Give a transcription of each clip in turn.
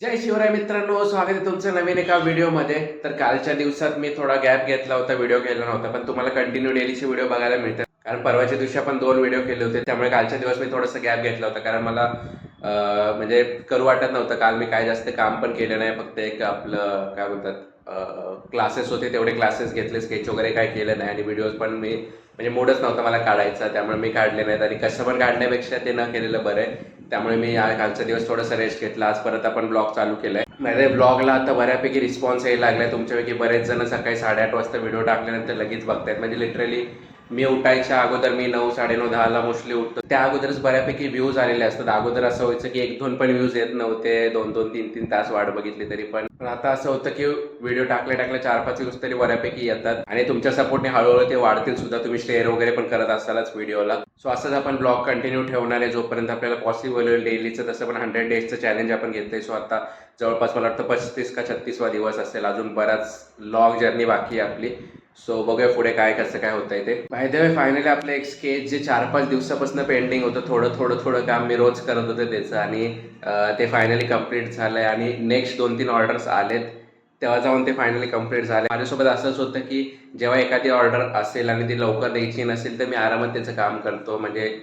जय शिवराय मित्रांनो, स्वागत आहे तुमचं नवीन एका व्हिडिओमध्ये. तर कालच्या दिवसात मी थोडा गॅप घेतला होता, व्हिडिओ केला नव्हता, पण तुम्हाला कंटिन्यू डेलीचे व्हिडिओ बघायला मिळतात. कारण परवाच्या दिवशी आपण 2 व्हिडिओ केले होते, त्यामुळे कालच्या दिवस मी थोडासा गॅप घेतला होता. कारण मला म्हणजे करू वाटत नव्हतं. काल मी काय जास्त काम पण केलं नाही, फक्त एक आपलं काय बोलतात क्लासेस होते, तेवढे क्लासेस घेतले, स्केच वगैरे काय केलं नाही आणि व्हिडिओज पण मी म्हणजे मूडच नव्हता मला काढायचा, त्यामुळे मी काढले नाहीत आणि कसं पण काढण्यापेक्षा ते न केलेलं बरं आहे. त्यामुळे मी कालचा दिवस थोडासा रेस्ट घेतला. आज परत आपण ब्लॉग चालू केलाय. माझ्या ब्लॉगला आता बऱ्यापैकी रिस्पॉन्स यायला लागलाय. तुमच्यापैकी बरेच जण सकाळी 8:30 वाजता व्हिडिओ टाकल्यानंतर लगेच बघतायत. म्हणजे लिटरली मी उठायच्या अगोदर मी 9, 9:30, 10ला मोस्टली उठतो. त्या अगोदरच बऱ्यापैकी व्ह्यूज आलेले असतात. अगोदर असं व्हायचं की 1-2 पण व्ह्यूज येत नव्हते, 2-2, 3-3 तास वाट बघितली तरी पण आता असं होतं की व्हिडिओ टाकल्या 4-5 व्ह्यूज तरी बऱ्यापैकी येतात आणि तुमच्या सपोर्टने हळूहळू ते वाढतील सुद्धा. तुम्ही शेअर वगैरे पण करत असालच व्हिडिओला. सो असंच आपण ब्लॉग कंटिन्यू ठेवणार आहे जोपर्यंत आपल्याला पॉसिबल होईल डेलीचं. तसं पण 100 डेजचं चॅलेंज आपण घेतलंय. सो आता जवळपास मला वाटतं 35 का 36वा दिवस असेल. अजून बराच लॉंग जर्नी बाकी आहे आपली. सो बघूया पुढे काय कसं काय होतंय ते. बाय द वे फायनली आपलं एक स्केच जे 4-5 दिवसापासून पेंडिंग होतं, थोडं काम मी रोज करत होते त्याचं आणि ते फायनली कम्प्लीट झालंय आणि नेक्स्ट 2-3 ऑर्डर्स आलेत. तेव्हा जाऊन ते फायनली कम्प्लीट झाले. माझ्यासोबत असंच होतं की जेव्हा एखादी ऑर्डर असेल आणि ती लवकर द्यायची नसेल तर मी आरामात त्याचं काम करतो. म्हणजे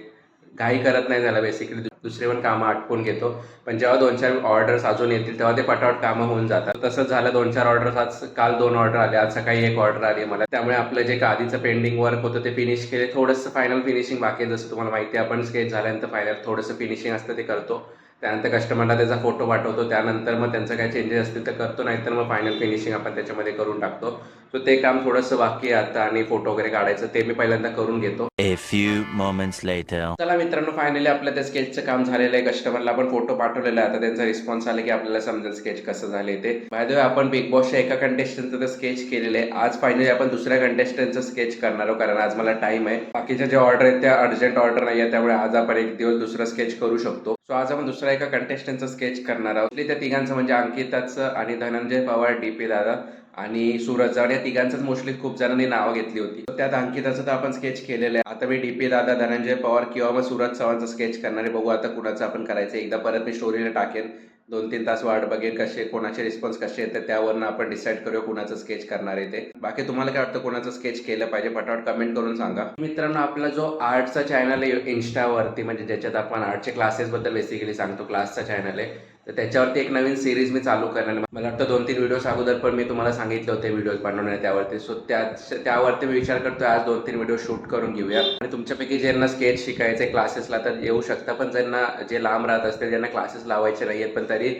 घाई करत नाही झाला बेसिकली. दुसरे पण कामं आटपून घेतो. पण जेव्हा 2-4 ऑर्डर्स अजून येतील तेव्हा ते पटापट कामं होऊन जातात. तसंच झालं. 2-4 ऑर्डर्स आज, काल 2 ऑर्डर आले, आज सकाळी 1 ऑर्डर आली मला. त्यामुळे आपलं जे आधीचं पेंडिंग वर्क होतं ते फिनिश केले. थोडंसं फायनल फिनिशिंग बाकी आहे. जसं तुम्हाला माहिती आहे, आपण स्केच झाल्यानंतर फायनल थोडंसं फिनिशिंग असतं ते करतो. त्यानंतर कस्टमरला त्याचा फोटो पाठवतो. त्यानंतर मग त्यांचं काही चेंजेस असतील तर करतो, नाहीतर मग फायनल फिनिशिंग आपण त्याच्यामध्ये करून टाकतो. सो ते काम थोडंसं बाकी आहे आता आणि फोटो वगैरे काढायचं ते मी पहिल्यांदा करून घेतो. A few moments later. चला मित्रांनो, फायनली आपलं त्या स्केचचं काम झालेलं आहे. कस्टमरला आपण फोटो पाठवलेला आहे. आता त्यांचा रिस्पॉन्स आला की आपल्याला समजेल स्केच कसं झाले ते. बाय द वे आपण बिग बॉसच्या एका कंटेस्टंटचं तर स्केच केलेलं आहे. आज फायनली आपण दुसऱ्या कंटेस्टंटचं स्केच करणार आहोत, कारण आज मला टाइम आहे. बाकीच्या ज्या ऑर्डर आहेत त्या अर्जंट ऑर्डर नाही आहे, त्यामुळे आज आपण एक दिवस दुसरं स्केच करू शकतो. सो आज आपण दुसऱ्या एका कंटेस्टंटचं स्केच करणार आहोत. त्या तिघांचं म्हणजे अंकिताचं आणि धनंजय पवार, DP दादा आणि सूरज जाड, या तिघांचंच मोस्टली खूप जणांनी नावं घेतली होती. त्यात अंकिताचं तर आपण स्केच केलेलं आहे. आता मी DP दादा, धनंजय पवार किंवा मग सूरज चव्हाणचं स्केच करणार आहे. बघू आता कुणाचं आपण करायचं. एकदा परत मी स्टोरीला टाकेन, 2-3 तास वाट बघेन कसे कोणाचे रिस्पॉन्स कसे येतात, त्यावरनं आपण डिसाईड करूया कुणाचं स्केच करणार आहे ते. बाकी तुम्हाला काय वाटतं कोणाचं स्केच केलं पाहिजे, पटापट कमेंट करून सांगा. मित्रांनो, आपला जो आर्टचा चॅनल आहे इन्स्टावरती, म्हणजे ज्याच्यात आपण आर्टचे क्लासेसबद्दल बेसिकली सांगतो, क्लासचा चॅनल आहे, तर त्याच्यावरती एक नवीन सिरीज मी चालू करणार आहे. मला वाटतं 2-3 व्हिडिओज अगोदर पण मी तुम्हाला सांगितले होते व्हिडिओज बनवणार त्यावरती. सो त्यावरती मी विचार करतोय आज 2-3 व्हिडिओ शूट करून घेऊया. आणि तुमच्यापैकी ज्यांना स्केच शिकायचे क्लासेसला तर येऊ शकता, पण ज्यांना जे लांब राहत असतील, ज्यांना क्लासेस लावायचे नाही आहेत पण तरी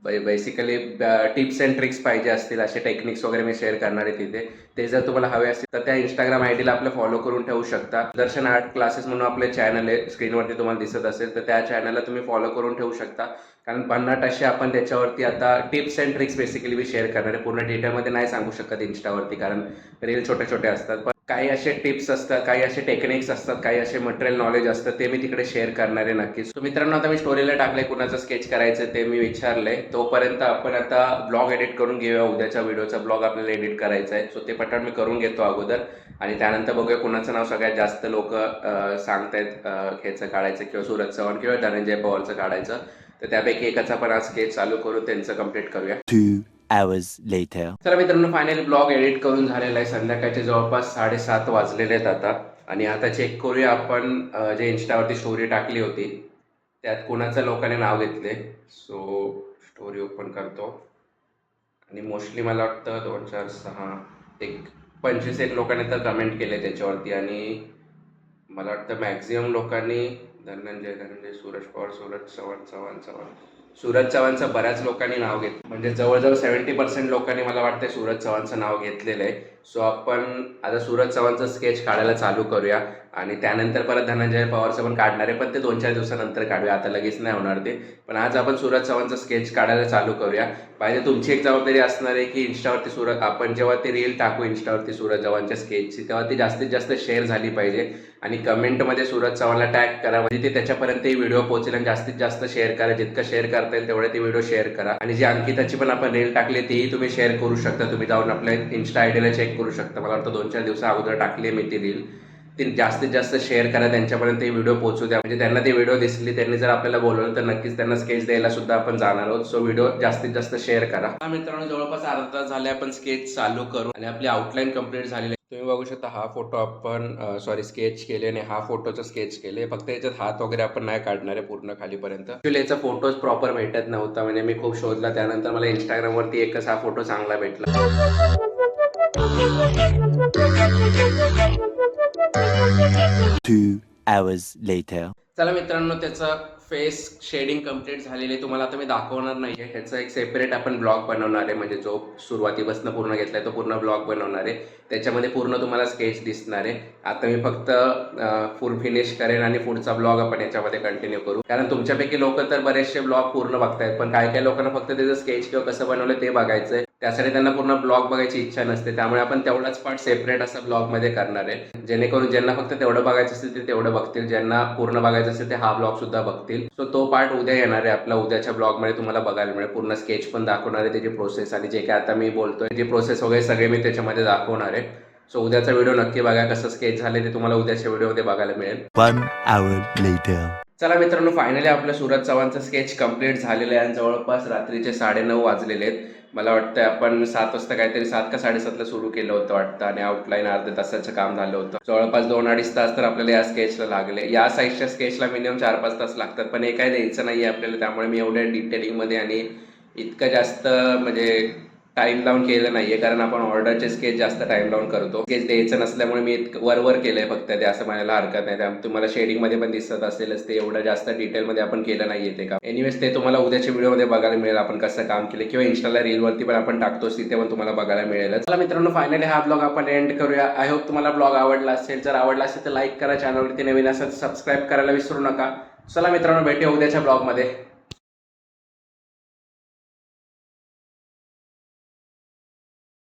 बेसिकली टिप्स अँड ट्रिक्स पाहिजे असतील, असे टेक्निक्स वगैरे मी शेअर करणार आहे तिथे. ते जर तुम्हाला हवे असतील तर त्या इंस्टाग्राम आयडीला आपलं फॉलो करून ठेवू शकता. दर्शन आर्ट क्लासेस म्हणून आपले चॅनल आहे, स्क्रीनवरती तुम्हाला दिसत असेल, तर त्या चॅनलला तुम्ही फॉलो करून ठेवू शकता. कारण 50 असे आपण त्याच्यावरती आता tips and tricks basically me share करणार आहे. पूर्ण डिटेलमध्ये नाही सांगू शकत इंस्टावरती, कारण रील छोटे असतात. पण काही असे टिप्स असतात, काही असे टेक्निक्स असतात, काही असे मटेरियल नॉलेज असतं, ते मी तिकडे शेअर करणार आहे नक्कीच. सो मित्रांनो, आता मी स्टोरीला टाकले कुणाचं स्केच करायचं ते मी विचारलंय. तोपर्यंत आपण आता ब्लॉग एडिट करून घेऊया. उद्याच्या व्हिडिओचा ब्लॉग आपल्याला एडिट करायचा आहे. सो ते पटापट मी करून घेतो अगोदर आणि त्यानंतर बघूया कुणाचं नाव सगळ्यात जास्त लोक सांगतायत ह्याचं काढायचं, किंवा सूरज चव्हाण किंवा धनंजय पवारचं काढायचं. तर त्यापैकी एकाचा आपण आज स्केच चालू करून त्यांचं कम्प्लीट करूया. 2 hours later. चला मित्रांनो, फायनली ब्लॉग एडिट करून झालेला आहे. संध्याकाळचे जवळपास 7:30 वाजलेले आहेत आता. आणि आता चेक करूया आपण जे इंस्टावरती स्टोरी टाकली होती त्यात कुणाचं लोकांनी नाव घेतले. सो स्टोरी ओपन करतो आणि मोस्टली मला वाटतं 2, 4, 6, 25 लोकांनी तर कमेंट केले त्याच्यावरती. आणि मला वाटतं मॅक्झिमम लोकांनी धनंजय, सूरज पवार, सूरज चव्हाणचं बऱ्याच लोकांनी नाव घेतलं. म्हणजे जवळजवळ 70% लोकांनी मला वाटतं सूरज चव्हाणचं नाव घेतलेलं आहे. सो आपण आता सूरज चव्हाणचं स्केच काढायला चालू करूया आणि त्यानंतर परत धनंजय पवारचं पण काढणार आहे, पण ते 2-4 दिवसानंतर काढूया, आता लगेच नाही होणार ते. पण आज आपण सूरज चव्हाणचं स्केच काढायला चालू करूया. पाहिजे तुमची एक जबाबदारी असणार आहे की इंस्टावरती सूरज, आपण जेव्हा ते रील टाकू इंस्टावरती सूरज चव्हाणच्या स्केचची, तेव्हा ती जास्तीत जास्त शेअर झाली पाहिजे आणि कमेंटमध्ये सूरज चव्हाणला टॅग करा, म्हणजे ते त्याच्यापर्यंत ही व्हिडिओ पोहोचेल. आणि जास्तीत जास्त शेअर करा, जितकं शेअर करता येईल तेवढे ती व्हिडिओ शेअर करा. आणि जी अंकिताची पण आपण रील टाकली तीही तुम्ही शेअर करू शकता. तुम्ही जाऊन आपल्या इन्स्टा आयडीला चेक करू शकता. मला वाटतं 2-4 दिवसा अगोदर टाकली मी ती रील. ते जास्तीत जास्त शेअर करा, त्यांच्यापर्यंत हे व्हिडिओ पोहोचू द्या. म्हणजे त्यांना ते व्हिडिओ दिसली, त्यांनी जर आपल्याला बोलवलं तर नक्कीच त्यांना स्केच द्यायला सुद्धा आपण जाणार आहोत. सो व्हिडिओ जास्तीत जास्त शेअर करा. मित्रांनो, जवळपास अर्धा तास झाले आपण स्केच चालू करू आणि आपली आउटलाईन कंप्लीट झालेली आहे. तुम्ही बघू शकता हा फोटो आपण स्केच केले आणि हा फोटोचं स्केच केले. फक्त याच्यात हात वगैरे आपण नाही काढणार आहे पूर्ण खालीपर्यंत. ऍक्च्युली याचा फोटोज प्रॉपर भेटत नव्हता, म्हणजे मी खूप शोधला. त्यानंतर मला इंस्टाग्रामवरती एकच हा फोटो चांगला भेटला. 2 hours later. चला मित्रांनो, त्याचा फेस शेडिंग कम्प्लीट झालेली तुम्हाला आता मी दाखवणार नाहीये. ह्याचा एक सेपरेट आपण ब्लॉग बनवणार आहे, म्हणजे जो सुरुवातीपासून पूर्ण घेतलाय तो पूर्ण ब्लॉग बनवणार आहे. त्याच्यामध्ये पूर्ण तुम्हाला स्केच दिसणार आहे. आता मी फक्त फुल फिनिश करेन आणि पुढचा ब्लॉग आपण याच्यामध्ये कंटिन्यू करू. कारण तुमच्यापैकी लोक तर बरेचसे ब्लॉग पूर्ण बघतायत, पण काही काही लोकांना फक्त त्याचं स्केच किंवा कसं बनवलं ते बघायचंय. त्यासाठी त्यांना पूर्ण ब्लॉग बघायची इच्छा नसते. त्यामुळे आपण तेवढाच पार्ट सेपरेट असा ब्लॉग मध्ये करणार आहे, जेणेकरून ज्यांना फक्त तेवढं बघायचं असेल ते तेवढं बघतील, ज्यांना पूर्ण बघायचं असेल ते हा ब्लॉग सुद्धा बघतील. सो तो पार्ट उद्या येणार आहे आपला. उद्याच्या ब्लॉग मध्ये तुम्हाला बघायला मिळेल. पूर्ण स्केच पण दाखवणार आहे, त्याची प्रोसेस आणि जे काय आता मी बोलतोय त्याची प्रोसेस वगैरे सगळे मी त्याच्यामध्ये दाखवणार आहे. सो उद्याचा व्हिडिओ नक्की बघा. कसं स्केच झाले ते तुम्हाला उद्याच्या व्हिडिओमध्ये बघायला मिळेल. 1 hour later. चला मित्रांनो, फायनली आपलं सूरज चव्हाणचं स्केच कम्प्लीट झालेलं आहे आणि जवळपास रात्रीचे 9:30 वाजलेले आहेत. मला वाटतं आपण 7 वाजता काहीतरी 7 का 7:30ला सुरू केलं होतं वाटतं आणि आउटलाईन अर्ध्या तासाचं काम झालं होतं. जवळपास 2-2.5 तास तर आपल्याला या स्केचला लागले. या साईजच्या स्केचला मिनिमम 4-5 तास लागतात, पण हे काय द्यायचं नाही आपल्याला. त्यामुळे मी एवढ्या डिटेलिंगमध्ये आणि इतकं जास्त म्हणजे टाइम लावून केलं नाहीये, कारण आपण ऑर्डरचे स्केच जास्त टाइम लावून करतो. स्केच द्यायचं नसल्यामुळे मी वर केलंय फक्त ते, असं म्हणायला हरकत नाही. त्यामुळे तुम्हाला शेडिंग मध्ये पण दिसत असेलच ते. एवढं जास्त डिटेलमध्ये आपण केलं नाहीये ते काम. एनिवेज ते तुम्हाला उद्याच्या व्हिडिओमध्ये बघायला मिळेल आपण कसं काम केलं, किंवा इंस्टाला रीलवरती पण आपण टाकतोच, तिथे पण तुम्हाला बघायला मिळेल. चला मित्रांनो, फायनली हा ब्लॉग आपण एंड करूया. आय होप तुम्हाला ब्लॉग आवडला असेल. जर आवडला असेल तर लाईक करा, चॅनलवरती नवीन असेल तर सबस्क्राईब करायला विसरू नका. चला मित्रांनो, भेटूया उद्याच्या ब्लॉगमध्ये.